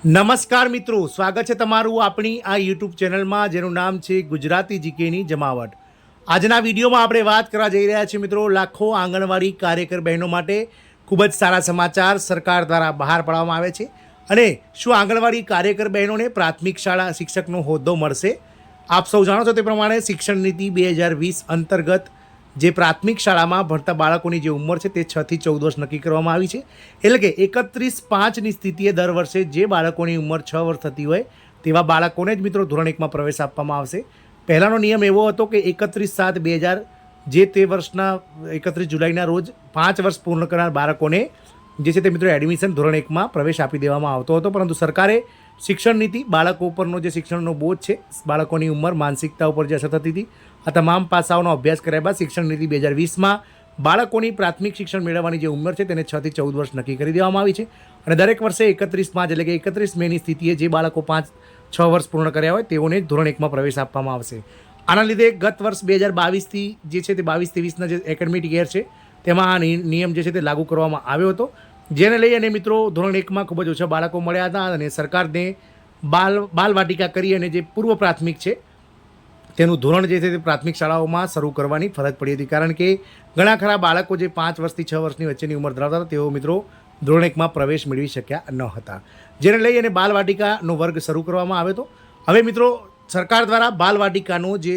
નમસ્કાર મિત્રો, સ્વાગત છે તમારું આપણી આ યુટ્યુબ ચેનલમાં જેનું નામ છે ગુજરાતી જીકેની જમાવટ। આજના વિડીયોમાં આપણે વાત કરવા જઈ રહ્યા છીએ મિત્રો, લાખો આંગણવાડી કાર્યકર બહેનો માટે ખૂબ જ સારા સમાચાર સરકાર દ્વારા બહાર પાડવામાં આવે છે। અને શું આંગણવાડી કાર્યકર બહેનોને પ્રાથમિક શાળા શિક્ષકનો હોદ્દો મળશે? આપ સૌ જાણો છો તે પ્રમાણે શિક્ષણ નીતિ 2020 અંતર્ગત જે પ્રાથમિક શાળામાં ભણતા બાળકોની જે ઉંમર છે તે 6 થી 14 વર્ષ નક્કી કરવામાં આવી છે। એટલે કે 31/5ની સ્થિતિએ દર વર્ષે જે બાળકોની ઉંમર 6 વર્ષ થતી હોય તેવા બાળકોને જ મિત્રો ધોરણ 1માં પ્રવેશ આપવામાં આવશે। પહેલાંનો નિયમ એવો હતો કે 31/7/2000 જે તે વર્ષના 31 જુલાઈના રોજ 5 વર્ષ પૂર્ણ કરનાર બાળકોને જે છે તે મિત્રો એડમિશન ધોરણ 1માં પ્રવેશ આપી દેવામાં આવતો હતો, પરંતુ સરકારે શિક્ષણ નીતિ, બાળકો ઉપરનો જે શિક્ષણનો બોજ છે, બાળકોની ઉંમર, માનસિકતા ઉપર જે અસર થતી હતી, આ તમામ પાસાઓનો અભ્યાસ કર્યા બાદ શિક્ષણ નીતિ 2020માં બાળકોની પ્રાથમિક શિક્ષણ મેળવવાની જે ઉંમર છે તેને 6 થી 14 વર્ષ નક્કી કરી દેવામાં આવી છે। અને દરેક વર્ષે 31/5 એટલે કે 31 મેની સ્થિતિએ જે બાળકો 5-6 વર્ષ પૂર્ણ કર્યા હોય તેઓને ધોરણ 1માં પ્રવેશ આપવામાં આવશે। આના લીધે ગત વર્ષ 2022થી જે છે તે 22-23ના જે એકેડમિક યર છે તેમાં આ નિયમ જે છે તે લાગુ કરવામાં આવ્યો હતો, જેને લઈ અને મિત્રો ધોરણ 1માં ખૂબ જ ઓછા બાળકો મળ્યા હતા અને સરકારને બાલવાટિકા કરી અને જે પૂર્વ પ્રાથમિક છે તેનું ધોરણ જે છે તે પ્રાથમિક શાળાઓમાં શરૂ કરવાની ફરજ પડી હતી, કારણ કે ઘણા ખરા બાળકો જે 5 વર્ષથી 6 વર્ષની વચ્ચેની ઉંમર ધરાવતા હતા તેઓ મિત્રો ધોરણ 1માં પ્રવેશ મેળવી શક્યા ન હતા, જેને લઈ અને બાલવાટિકાનો વર્ગ શરૂ કરવામાં આવ્યો હતો। હવે મિત્રો સરકાર દ્વારા બાલવાટિકાનો જે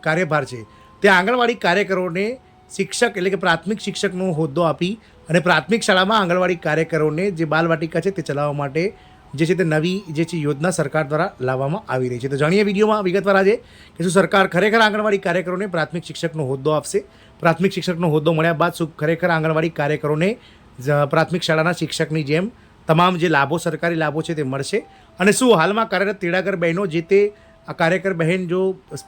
કાર્યભાર છે તે આંગણવાડી કાર્યકરોને શિક્ષક એટલે કે પ્રાથમિક શિક્ષકનો હોદ્દો આપી અને પ્રાથમિક શાળામાં આંગણવાડી કાર્યકરોને જે બાલવાટિકા છે તે ચલાવવા માટે જે છે તે નવી જે છે યોજના સરકાર દ્વારા લાવવામાં આવી રહી છે। તો જાણીએ વિડીયોમાં વિગતવાર આજે કે શું સરકાર ખરેખર આંગણવાડી કાર્યકરોને પ્રાથમિક શિક્ષકનો હોદ્દો આપશે? પ્રાથમિક શિક્ષકનો હોદ્દો મળ્યા બાદ શું ખરેખર આંગણવાડી કાર્યકરોને પ્રાથમિક શાળાના શિક્ષકની જેમ તમામ જે લાભો, સરકારી લાભો છે તે મળશે? અને શું હાલમાં કાર્યરત તેડાગર બહેનો જે તે આ કાર્યકર બહેન જો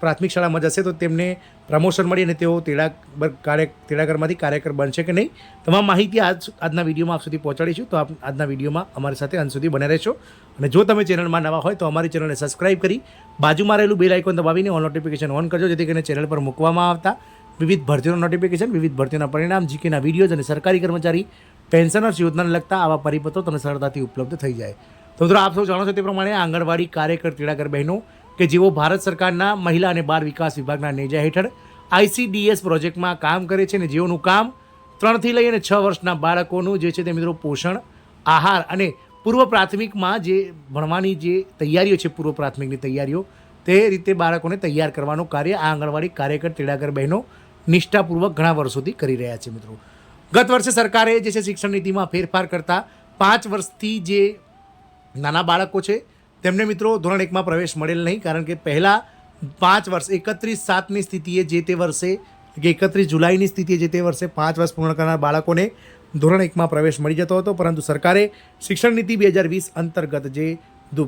પ્રાથમિક શાળામાં જશે તો તેમને પ્રમોશન મળી અને તેઓ તેડાગરમાંથી કાર્યકર બનશે કે નહીં? તમામ માહિતી આજના વિડીયોમાં આપ સુધી પહોંચાડીશું, તો આપ આજના વિડીયોમાં અમારી સાથે અંત સુધી બને રહેશો। અને જો તમે ચેનલમાં નવા હોય તો અમારી ચેનલને સબસ્ક્રાઇબ કરી બાજુમાં રહેલું બેલ આઇકોન દબાવીને ઓલ નોટિફિકેશન ઓન કરજો, જેથી કરીને ચેનલ પર મૂકવામાં આવતા વિવિધ ભરતીઓના નોટિફિકેશન, વિવિધ ભરતીઓના પરિણામ, જીકેના વિડીયોઝ અને સરકારી કર્મચારી પેન્શનર્સ યોજનાને લગતા આવા પરિપત્રો તમને સરળતાથી ઉપલબ્ધ થઈ જાય। તો મિત્રો આપ સૌ જાણો છો તે પ્રમાણે આંગણવાડી કાર્યકર તેડાગર બહેનો કે જેઓ ભારત સરકારના મહિલા અને બાળ વિકાસ વિભાગના નેજા હેઠળ ICDS પ્રોજેક્ટમાં કામ કરે છે અને જેઓનું કામ 3 થી લઈને 6 વર્ષના બાળકોનું જે છે તે મિત્રો પોષણ, આહાર અને પૂર્વ પ્રાથમિકમાં જે ભણવાની જે તૈયારીઓ છે, પૂર્વ પ્રાથમિકની તૈયારીઓ, તે રીતે બાળકોને તૈયાર કરવાનું કાર્ય આ આંગણવાડી કાર્યકર તેડાગર બહેનો નિષ્ઠાપૂર્વક ઘણા વર્ષોથી કરી રહ્યા છે। મિત્રો ગત વર્ષે સરકારે જે છે શિક્ષણ નીતિમાં ફેરફાર કરતાં 5 વર્ષથી જે નાના બાળકો છે તેમને મિત્રો ધોરણ 1માં પ્રવેશ મળેલ નહીં, કારણ કે પહેલાં 5 વર્ષ 31/7ની સ્થિતિએ જે તે વર્ષે કે 31 જુલાઈની સ્થિતિએ જે તે વર્ષે 5 વર્ષ પૂર્ણ કરનાર બાળકોને ધોરણ 1માં પ્રવેશ મળી જતો હતો, પરંતુ સરકારે શિક્ષણ નીતિ 2020 અંતર્ગત જે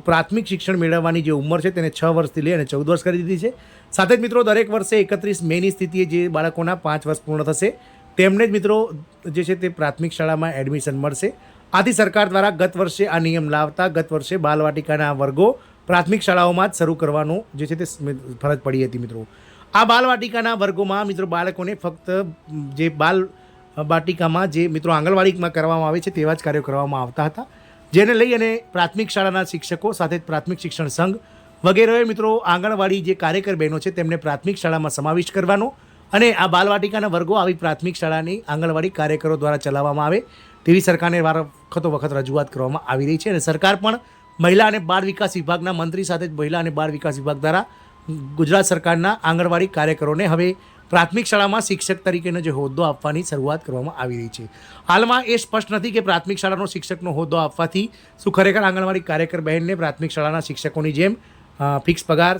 પ્રાથમિક શિક્ષણ મેળવવાની જે ઉંમર છે તેને 6 વર્ષથી લઈ અને 14 વર્ષ કરી દીધી છે। સાથે જ મિત્રો દરેક વર્ષે 31 મેની સ્થિતિએ જે બાળકોના 5 વર્ષ પૂર્ણ થશે તેમને જ મિત્રો જે છે તે પ્રાથમિક શાળામાં એડમિશન મળશે। આથી સરકાર દ્વારા ગત વર્ષે આ નિયમ લાવતા ગત વર્ષે બાલવાટિકાના વર્ગો પ્રાથમિક શાળાઓમાં જ શરૂ કરવાનો જે છે તે ફરજ પડી હતી। મિત્રો આ બાલવાટિકાના વર્ગોમાં મિત્રો બાળકોને ફક્ત જે બાલવાટિકામાં જે મિત્રો આંગણવાડીમાં કરવામાં આવે છે તેવા જ કાર્યો કરવામાં આવતા હતા, જેને લઈ અને પ્રાથમિક શાળાના શિક્ષકો સાથે પ્રાથમિક શિક્ષણ સંઘ વગેરેએ મિત્રો આંગણવાડી જે કાર્યકર બહેનો છે તેમને પ્રાથમિક શાળામાં સમાવિષ્ટ કરવાનો અને આ બાલવાટિકાના વર્ગો આવી પ્રાથમિક શાળાની આંગણવાડી કાર્યકરો દ્વારા ચલાવવામાં આવે તેવી સરકારને વખતો વખત રજૂઆત કરવામાં આવી રહી છે। અને સરકાર પણ મહિલા અને બાળ વિકાસ વિભાગના મંત્રી સાથે જ મહિલા અને બાળ વિકાસ વિભાગ દ્વારા ગુજરાત સરકારના આંગણવાડી કાર્યકરોને હવે પ્રાથમિક શાળામાં શિક્ષક તરીકેનો જે હોદ્દો આપવાની શરૂઆત કરવામાં આવી રહી છે। હાલમાં એ સ્પષ્ટ નથી કે પ્રાથમિક શાળાનો શિક્ષકનો હોદ્દો આપવાથી શું ખરેખર આંગણવાડી કાર્યકર બહેનને પ્રાથમિક શાળાના શિક્ષકોની જેમ ફિક્સ પગાર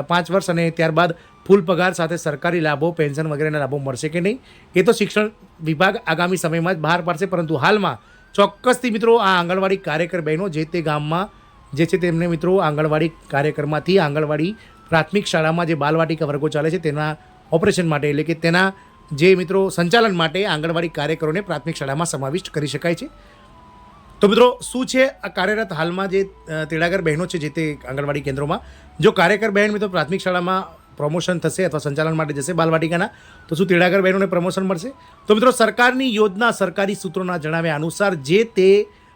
5 વર્ષ અને ત્યારબાદ ફૂલ પગાર સાથે સરકારી લાભો, પેન્શન વગેરેના લાભો મળશે કે નહીં, એ તો શિક્ષણ વિભાગ આગામી સમયમાં જ બહાર પાડશે, પરંતુ હાલમાં ચોક્કસથી મિત્રો આ આંગણવાડી કાર્યકર બહેનો જે તે ગામમાં જે છે તેમને મિત્રો આંગણવાડી કાર્યકરમાંથી આંગણવાડી પ્રાથમિક શાળામાં જે બાલવાટિકા વર્ગો ચાલે છે તેના ઓપરેશન માટે એટલે કે તેના જે મિત્રો સંચાલન માટે આંગણવાડી કાર્યકરોને પ્રાથમિક શાળામાં સમાવિષ્ટ કરી શકાય છે। તો મિત્રો શું છે આ કાર્યરત હાલમાં જે તેડાગર બહેનો છે જે તે આંગણવાડી કેન્દ્રોમાં, જો કાર્યકર બહેન મિત્રો પ્રાથમિક શાળામાં પ્રમોશન થશે અથવા સંચાલન માટે જશે બાલવાટિકાના, તો શું તેડાગર બહેનોને પ્રમોશન મળશે? તો મિત્રો સરકારની યોજના, સરકારી સૂત્રોના જણાવ્યા અનુસાર જે તે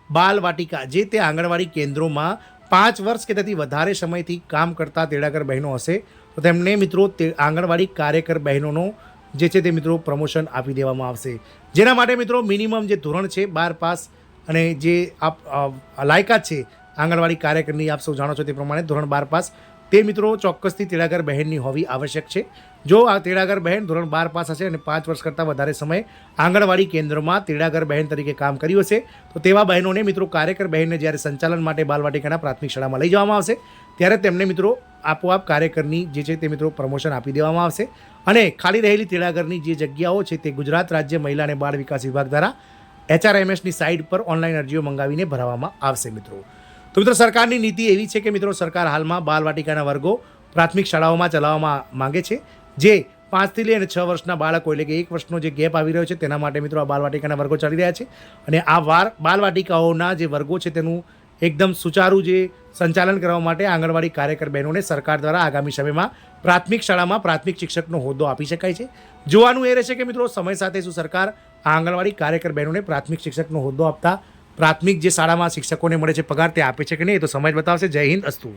બાલવાટિકા જે તે આંગણવાડી કેન્દ્રોમાં 5 વર્ષ કે તેથી વધારે સમયથી કામ કરતા તેડાગર બહેનો હશે તો તેમને મિત્રો તે આંગણવાડી કાર્યકર બહેનોનો જે છે તે મિત્રો પ્રમોશન આપી દેવામાં આવશે. જેના માટે મિત્રો મિનિમમ જે ધોરણ છે 12 પાસ અને જે આપ લાયકાત છે આંગણવાડી કાર્યકરની આપ સૌ જાણો છો તે પ્રમાણે ધોરણ 12 પાસ તે મિત્રો ચોક્કસથી તેડાગર બહેનની હોવી આવશ્યક છે. જો આ તેડાગર બહેન ધોરણ 12 પાસ હશે અને 5 વર્ષ કરતાં વધારે સમય આંગણવાડી કેન્દ્રમાં તેડાગર બહેન તરીકે કામ કર્યું હશે તો તેવા બહેનોને મિત્રો કાર્યકર બહેનને જ્યારે સંચાલન માટે બાલવાટિકાના પ્રાથમિક શાળામાં લઈ જવામાં આવશે ત્યારે તેમને મિત્રો આપોઆપ કાર્યકરની જે છે તે મિત્રો પ્રમોશન આપી દેવામાં આવશે અને ખાલી રહેલી તેડાગરની જે જગ્યાઓ છે તે ગુજરાત રાજ્ય મહિલા અને બાળ વિકાસ વિભાગ દ્વારા HRMSની સાઇટ પર ઓનલાઈન અરજીઓ મંગાવીને ભરવામાં આવશે મિત્રો. તો મિત્રો સરકારની નીતિ એવી છે કે મિત્રો સરકાર હાલમાં બાલવાટિકાના વર્ગો પ્રાથમિક શાળાઓમાં ચલાવવામાં માંગે છે. જે 5 થી લઈને 6 વર્ષના બાળકો એટલે કે 1 વર્ષનો જે ગેપ આવી રહ્યો છે તેના માટે મિત્રો આ બાલવાટિકાના વર્ગો ચાલી રહ્યા છે અને આ બાલવાટિકાઓના જે વર્ગો છે તેનું એકદમ સુચારું જે સંચાલન કરવા માટે આંગણવાડી કાર્યકર બહેનોને સરકાર દ્વારા આગામી સમયમાં પ્રાથમિક શાળામાં પ્રાથમિક શિક્ષકનો હોદ્દો આપી શકાય છે. જોવાનું એ રહેશે કે મિત્રો સમય સાથે શું સરકાર આ આંગણવાડી કાર્યકર બહેનોને પ્રાથમિક શિક્ષકનો હોદ્દો આપતા પ્રાથમિક જે શાળામાં શિક્ષકોને મળે છે પગાર તે આપે છે કે નહીં એ તો સમય જ બતાવશે. જય હિન્દ, અસ્તુ.